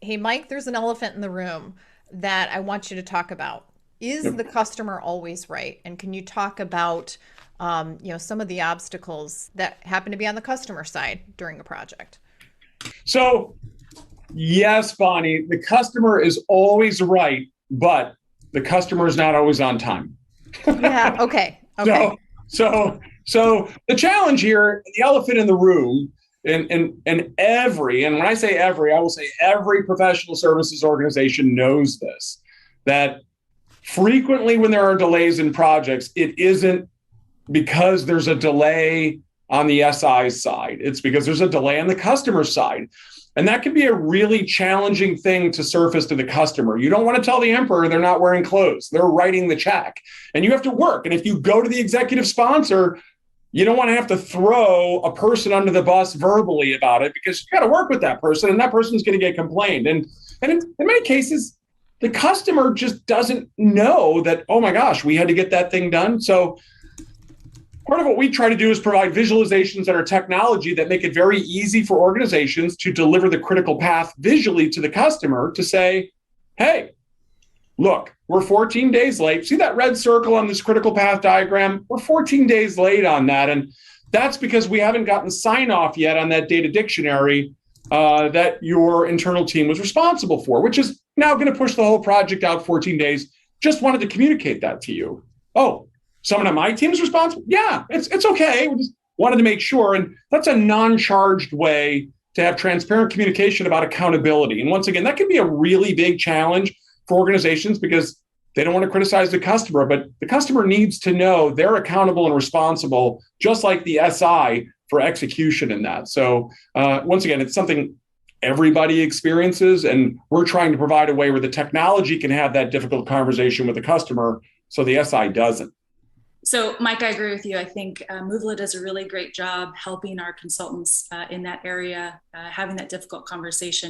Hey, Mike, there's an elephant in the room that I want you to talk about. Is the customer always right? And can you talk about, some of the obstacles that happen to be on the customer side during a project? So, yes, Bonnie, the customer is always right, but the customer is not always on time. Yeah. Okay. Okay. So, so the challenge here, the elephant in the room, and every, and when I say every, I will say every professional services organization knows this, that frequently when there are delays in projects, it isn't because there's a delay on the SI side. It's because there's a delay on the customer side. And that can be a really challenging thing to surface to the customer. You don't want to tell the emperor they're not wearing clothes. They're writing the check. And you have to work. And if you go to the executive sponsor, you don't want to have to throw a person under the bus verbally about it because you got to work with that person and that person's going to get complained. And in many cases, the customer just doesn't know that, oh my gosh, we had to get that thing done. So part of what we try to do is provide visualizations in our technology that make it very easy for organizations to deliver the critical path visually to the customer to say, hey, look, we're 14 days late. See that red circle on this critical path diagram? We're 14 days late on that. And that's because we haven't gotten sign off yet on that data dictionary that your internal team was responsible for, which is now going to push the whole project out 14 days. Just wanted to communicate that to you. Oh, someone on my team is responsible? Yeah, it's okay. We just wanted to make sure. And that's a non-charged way to have transparent communication about accountability. And once again, that can be a really big challenge for organizations because they don't want to criticize the customer, but the customer needs to know they're accountable and responsible, just like the SI for execution in that. So once again, it's something everybody experiences, and we're trying to provide a way where the technology can have that difficult conversation with the customer so the SI doesn't. So, Mike, I agree with you. I think Movelet does a really great job helping our consultants in that area, having that difficult conversation.